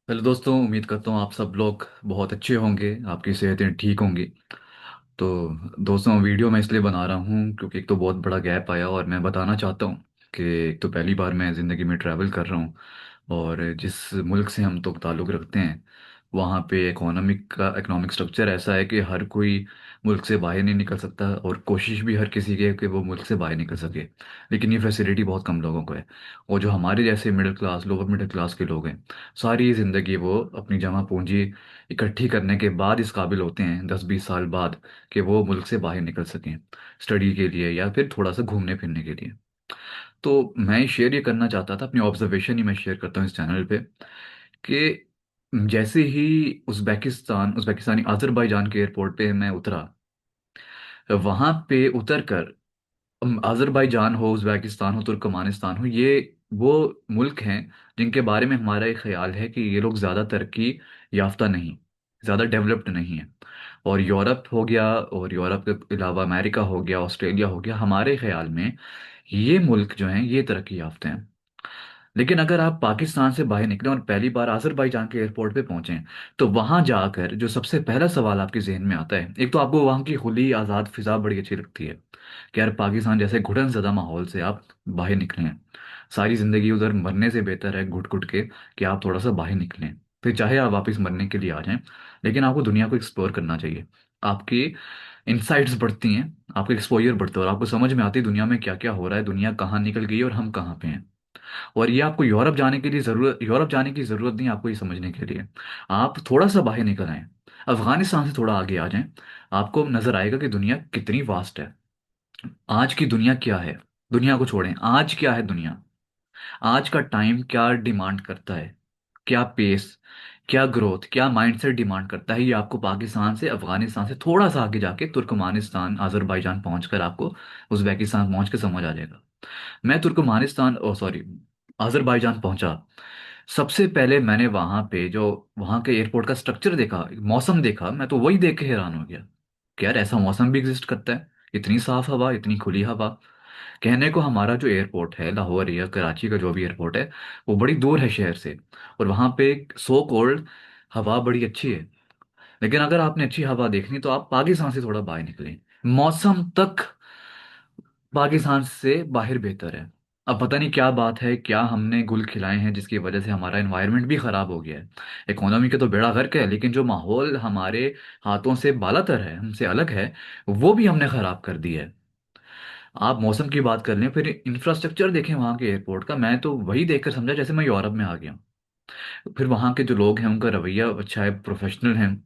Hello दोस्तों, उम्मीद करता हूँ आप सब लोग बहुत अच्छे होंगे, आपकी सेहतें ठीक होंगी। तो दोस्तों, वीडियो मैं इसलिए बना रहा हूँ क्योंकि एक तो बहुत बड़ा गैप आया और मैं बताना चाहता हूँ कि एक तो पहली बार मैं ज़िंदगी में ट्रैवल कर रहा हूँ। और जिस मुल्क से हम तो ताल्लुक़ रखते हैं, वहाँ पे इकोनॉमिक स्ट्रक्चर ऐसा है कि हर कोई मुल्क से बाहर नहीं निकल सकता, और कोशिश भी हर किसी की है कि वो मुल्क से बाहर निकल सके। लेकिन ये फैसिलिटी बहुत कम लोगों को है। और जो हमारे जैसे middle class, lower middle class के लोग हैं, सारी ज़िंदगी वो अपनी जमा पूंजी इकट्ठी करने के बाद इस काबिल होते हैं, 10-20 साल बाद, कि वो मुल्क से बाहर निकल सकें स्टडी के लिए या फिर थोड़ा सा घूमने फिरने के लिए। तो मैं शेयर ये करना चाहता था, अपनी ऑब्जर्वेशन ही मैं शेयर करता हूँ इस चैनल पे, कि जैसे ही उज़्बेकिस्तानी अज़रबैजान के एयरपोर्ट पे मैं उतरा, वहाँ पे उतर कर अज़रबैजान हो, उज़्बेकिस्तान हो, तुर्कमानिस्तान हो, ये वो मुल्क हैं जिनके बारे में हमारा एक ख्याल है कि ये लोग ज़्यादा तरक्की याफ्ता नहीं, ज़्यादा डेवलप्ड नहीं है। और यूरोप हो गया, और यूरोप के अलावा अमेरिका हो गया, ऑस्ट्रेलिया हो गया, हमारे ख्याल में ये मुल्क जो हैं ये तरक्की याफ्ते हैं। लेकिन अगर आप पाकिस्तान से बाहर निकले और पहली बार अजरबैजान के एयरपोर्ट पे पहुंचे, तो वहां जाकर जो सबसे पहला सवाल आपके जहन में आता है, एक तो आपको वहां की खुली आज़ाद फिजा बड़ी अच्छी लगती है कि यार पाकिस्तान जैसे घुटनज़दा माहौल से आप बाहर निकले हैं। सारी ज़िंदगी उधर मरने से बेहतर है घुट घुट के कि आप थोड़ा सा बाहर निकलें। फिर चाहे आप वापस मरने के लिए आ जाएं, लेकिन आपको दुनिया को एक्सप्लोर करना चाहिए। आपकी इंसाइट्स बढ़ती हैं, आपका एक्सपोजर बढ़ता है, और आपको समझ में आती है दुनिया में क्या क्या हो रहा है, दुनिया कहाँ निकल गई है और हम कहाँ पे हैं। और ये आपको यूरोप जाने की ज़रूरत नहीं है आपको ये समझने के लिए। आप थोड़ा सा बाहर निकल आए, अफगानिस्तान से थोड़ा आगे आ जाएं, आपको नजर आएगा कि दुनिया कितनी वास्ट है। आज की दुनिया क्या है, दुनिया को छोड़ें, आज क्या है दुनिया, आज का टाइम क्या डिमांड करता है, क्या पेस, क्या ग्रोथ, क्या माइंडसेट डिमांड करता है, ये आपको पाकिस्तान से, अफगानिस्तान से थोड़ा सा आगे जाके तुर्कमानिस्तान, अजरबैजान पहुंचकर आपको, उज़्बेकिस्तान पहुंच के समझ आ जाएगा। मैं तुर्कमानिस्तान, ओ सॉरी, अजरबैजान पहुंचा। सबसे पहले मैंने वहां पे जो वहां के एयरपोर्ट का स्ट्रक्चर देखा, मौसम देखा, मैं तो वही देख के हैरान हो गया कि यार ऐसा मौसम भी एग्जिस्ट करता है, इतनी साफ हवा, इतनी खुली हवा। कहने को हमारा जो एयरपोर्ट है, लाहौर या कराची का जो भी एयरपोर्ट है, वो बड़ी दूर है शहर से, और वहां पे सो कोल्ड हवा बड़ी अच्छी है। लेकिन अगर आपने अच्छी हवा देखनी तो आप पाकिस्तान से थोड़ा बाहर निकलें, मौसम तक पाकिस्तान से बाहर बेहतर है। अब पता नहीं क्या बात है, क्या हमने गुल खिलाए हैं जिसकी वजह से हमारा एनवायरनमेंट भी खराब हो गया है। इकोनॉमी का तो बेड़ा गर्क है, लेकिन जो माहौल हमारे हाथों से बालातर है, हमसे अलग है, वो भी हमने खराब कर दिया है। आप मौसम की बात कर लें, फिर इंफ्रास्ट्रक्चर देखें वहाँ के एयरपोर्ट का, मैं तो वही देखकर समझा जैसे मैं यूरोप में आ गया। फिर वहाँ के जो लोग हैं उनका रवैया अच्छा है, प्रोफेशनल हैं,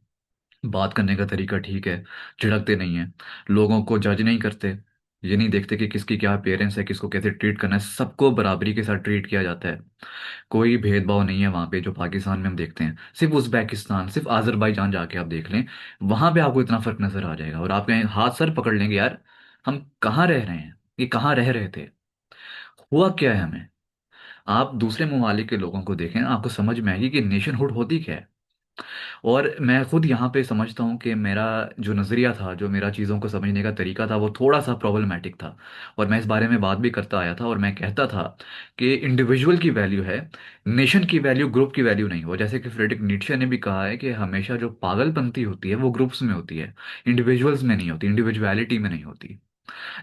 बात करने का तरीका ठीक है, झिड़कते नहीं हैं, लोगों को जज नहीं करते, ये नहीं देखते कि किसकी क्या पेरेंट्स है, किसको कैसे ट्रीट करना है, सबको बराबरी के साथ ट्रीट किया जाता है। कोई भेदभाव नहीं है वहाँ पे जो पाकिस्तान में हम देखते हैं। सिर्फ उज़्बेकिस्तान, सिर्फ आज़रबाईजान जाके आप देख लें, वहाँ पे आपको इतना फर्क नजर आ जाएगा, और आप कहें हाथ सर पकड़ लेंगे, यार हम कहाँ रह रहे हैं, ये कहाँ रह रहे थे, हुआ क्या है हमें। आप दूसरे ममालिक के लोगों को देखें, आपको समझ में आएगी कि नेशनहुड होती क्या है। और मैं खुद यहाँ पे समझता हूँ कि मेरा जो नज़रिया था, जो मेरा चीज़ों को समझने का तरीका था, वो थोड़ा सा प्रॉब्लमेटिक था। और मैं इस बारे में बात भी करता आया था, और मैं कहता था कि इंडिविजुअल की वैल्यू है, नेशन की वैल्यू, ग्रुप की वैल्यू नहीं हो। जैसे कि फ्रेडरिक नीट्शे ने भी कहा है कि हमेशा जो पागलपंती होती है वो ग्रुप्स में होती है, इंडिविजुअल्स में नहीं होती, इंडिविजुअलिटी में नहीं होती।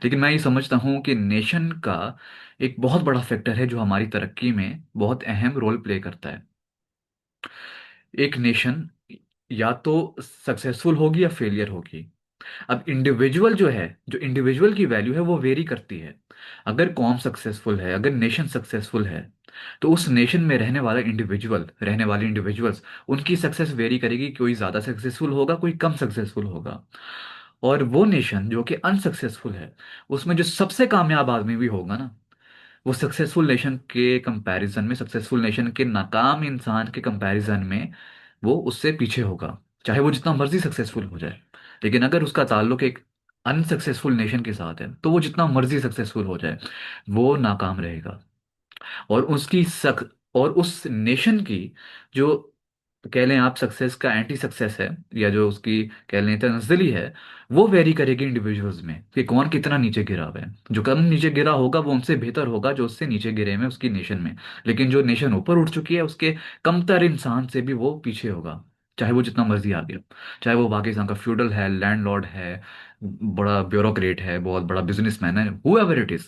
लेकिन मैं ये समझता हूँ कि नेशन का एक बहुत बड़ा फैक्टर है जो हमारी तरक्की में बहुत अहम रोल प्ले करता है। एक नेशन या तो सक्सेसफुल होगी या फेलियर होगी। अब इंडिविजुअल जो है, जो इंडिविजुअल की वैल्यू है वो वेरी करती है। अगर कौम सक्सेसफुल है, अगर नेशन सक्सेसफुल है, तो उस नेशन में रहने वाले इंडिविजुअल्स, उनकी सक्सेस वेरी करेगी, कोई ज़्यादा सक्सेसफुल होगा, कोई कम सक्सेसफुल होगा। और वो नेशन जो कि अनसक्सेसफुल है, उसमें जो सबसे कामयाब आदमी भी होगा ना, वो सक्सेसफुल नेशन के कंपैरिजन में, सक्सेसफुल नेशन के नाकाम इंसान के कंपैरिजन में, वो उससे पीछे होगा, चाहे वो जितना मर्जी सक्सेसफुल हो जाए। लेकिन अगर उसका ताल्लुक एक अनसक्सेसफुल नेशन के साथ है, तो वो जितना मर्जी सक्सेसफुल हो जाए, वो नाकाम रहेगा। और उसकी सक और उस नेशन की जो कह लें आप सक्सेस का एंटी सक्सेस है, या जो उसकी कह लें तनजली है, वो वेरी करेगी इंडिविजुअल्स में कि कौन कितना नीचे गिरा हुआ है। जो कम नीचे गिरा होगा वो उनसे बेहतर होगा जो उससे नीचे गिरे हुए हैं उसकी नेशन में। लेकिन जो नेशन ऊपर उठ चुकी है उसके कमतर इंसान से भी वो पीछे होगा, चाहे वो जितना मर्जी आ गया। चाहे वो पाकिस्तान का फ्यूडल है, लैंडलॉर्ड है, बड़ा ब्यूरोक्रेट है, बहुत बड़ा बिजनेसमैन है, हुएवर इट इज,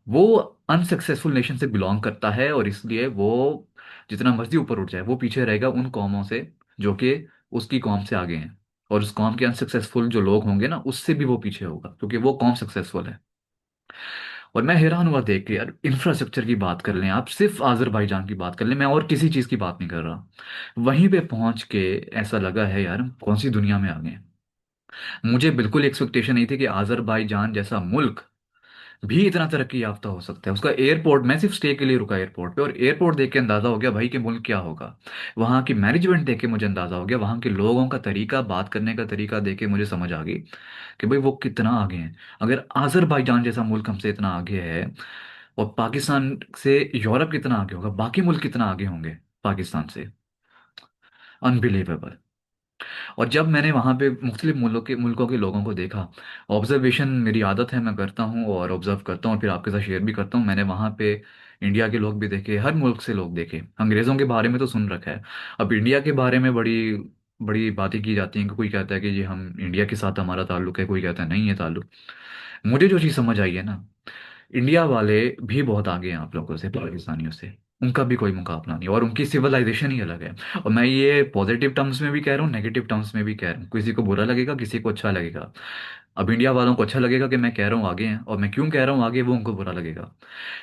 वो अनसक्सेसफुल नेशन से बिलोंग करता है, और इसलिए वो जितना मर्जी ऊपर उठ जाए वो पीछे रहेगा उन कौमों से जो कि उसकी कौम से आगे हैं। और उस कौम के अनसक्सेसफुल जो लोग होंगे ना उससे भी वो पीछे होगा क्योंकि वो कौम सक्सेसफुल है। और मैं हैरान हुआ देख के यार, इंफ्रास्ट्रक्चर की बात कर लें आप, सिर्फ आजरबाईजान की बात कर लें, मैं और किसी चीज़ की बात नहीं कर रहा, वहीं पे पहुंच के ऐसा लगा है यार हम कौन सी दुनिया में आ गए हैं। मुझे बिल्कुल एक्सपेक्टेशन नहीं थी कि आजरबाईजान जैसा मुल्क भी इतना तरक्की याफ्ता हो सकता है। उसका एयरपोर्ट, मैं सिर्फ स्टे के लिए रुका एयरपोर्ट पे, और एयरपोर्ट देख के अंदाजा हो गया भाई कि मुल्क क्या होगा। वहाँ की मैनेजमेंट देख के मुझे अंदाजा हो गया, वहाँ के लोगों का तरीका, बात करने का तरीका देख के मुझे समझ आ गई कि भाई वो कितना आगे हैं। अगर आजरबाईजान जैसा मुल्क हमसे इतना आगे है, और पाकिस्तान से यूरोप कितना आगे होगा, बाकी मुल्क कितना आगे होंगे पाकिस्तान से, अनबिलीवेबल। और जब मैंने वहाँ पे मुख्तलिफ मुल्कों के लोगों को देखा, ऑब्जर्वेशन मेरी आदत है, मैं करता हूँ और ऑब्जर्व करता हूँ और फिर आपके साथ शेयर भी करता हूँ। मैंने वहाँ पे इंडिया के लोग भी देखे, हर मुल्क से लोग देखे। अंग्रेज़ों के बारे में तो सुन रखा है, अब इंडिया के बारे में बड़ी बड़ी बातें की जाती हैं कि कोई कहता है कि जी हम इंडिया के साथ हमारा ताल्लुक है, कोई कहता है नहीं है ताल्लुक। मुझे जो चीज़ समझ आई है ना, इंडिया वाले भी बहुत आगे हैं आप लोगों से, पाकिस्तानियों से। उनका भी कोई मुकाबला नहीं, और उनकी सिविलाइजेशन ही अलग है। और मैं ये पॉजिटिव टर्म्स में भी कह रहा हूँ, नेगेटिव टर्म्स में भी कह रहा हूँ, किसी को बुरा लगेगा किसी को अच्छा लगेगा। अब इंडिया वालों को अच्छा लगेगा कि मैं कह रहा हूँ आगे हैं, और मैं क्यों कह रहा हूँ आगे वो उनको बुरा लगेगा,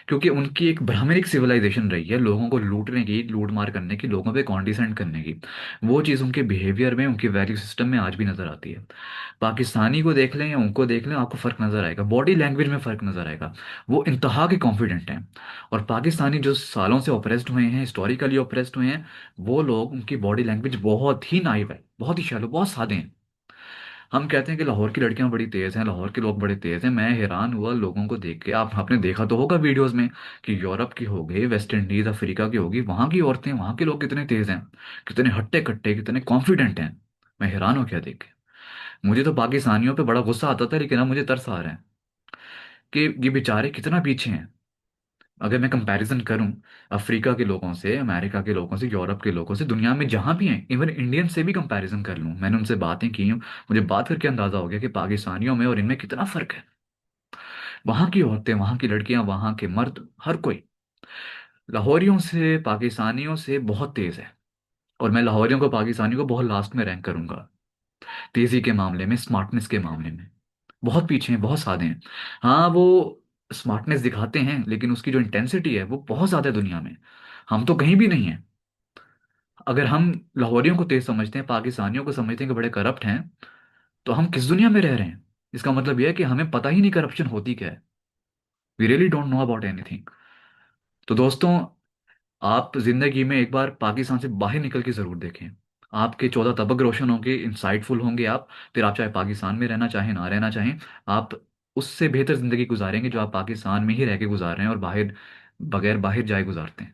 क्योंकि उनकी एक ब्राह्मणिक सिविलाइजेशन रही है, लोगों को लूटने की, लूट मार करने की, लोगों पे कॉन्डिसेंट करने की। वो चीज़ उनके बिहेवियर में, उनके वैल्यू सिस्टम में आज भी नजर आती है। पाकिस्तानी को देख लें या उनको देख लें, आपको फ़र्क नज़र आएगा, बॉडी लैंग्वेज में फ़र्क नज़र आएगा। वो इंतहा के कॉन्फिडेंट हैं। और पाकिस्तानी जो सालों से ओप्रेस्ड हुए हैं, हिस्टोरिकली ओप्रेस्ड हुए हैं, वो लोग, उनकी बॉडी लैंग्वेज बहुत ही नाइव है, बहुत ही शैलो, बहुत सादे हैं। हम कहते हैं कि लाहौर की लड़कियां बड़ी तेज़ हैं, लाहौर के लोग बड़े तेज़ हैं। मैं हैरान हुआ लोगों को देख के, आप आपने देखा तो होगा वीडियोस में कि यूरोप की हो गई, वेस्ट इंडीज़ अफ्रीका की होगी, वहाँ की औरतें, वहाँ के लोग कितने तेज़ हैं, कितने हट्टे कट्टे, कितने कॉन्फिडेंट हैं। मैं हैरान हो गया देख के। मुझे तो पाकिस्तानियों पे बड़ा गुस्सा आता था, लेकिन अब मुझे तरस आ रहा है कि ये बेचारे कितना पीछे हैं। अगर मैं कंपैरिजन करूं अफ्रीका के लोगों से, अमेरिका के लोगों से, यूरोप के लोगों से, दुनिया में जहां भी हैं, इवन इंडियन से भी कंपैरिजन कर लूं, मैंने उनसे बातें की हूं, मुझे बात करके अंदाजा हो गया कि पाकिस्तानियों में और इनमें कितना फर्क है। वहां की औरतें, वहां की लड़कियां, वहां के मर्द, हर कोई लाहौरियों से, पाकिस्तानियों से बहुत तेज है। और मैं लाहौरियों को, पाकिस्तानियों को बहुत लास्ट में रैंक करूंगा, तेजी के मामले में, स्मार्टनेस के मामले में। बहुत पीछे हैं, बहुत सादे हैं। हाँ, वो स्मार्टनेस दिखाते हैं लेकिन उसकी जो इंटेंसिटी है वो बहुत ज्यादा है दुनिया में। हम तो कहीं भी नहीं है। अगर हम लाहौरियों को तेज समझते हैं, पाकिस्तानियों को समझते हैं कि बड़े करप्ट हैं, तो हम किस दुनिया में रह रहे हैं? इसका मतलब यह है कि हमें पता ही नहीं करप्शन होती क्या है। We really don't know about anything. तो दोस्तों, आप जिंदगी में एक बार पाकिस्तान से बाहर निकल के जरूर देखें। आपके 14 तबक रोशन होंगे, इंसाइटफुल होंगे आप। फिर आप चाहे पाकिस्तान में रहना चाहें, ना रहना चाहें, आप उससे बेहतर जिंदगी गुजारेंगे जो आप पाकिस्तान में ही रह के गुजार रहे हैं और बाहर, बगैर बाहर जाए गुजारते हैं।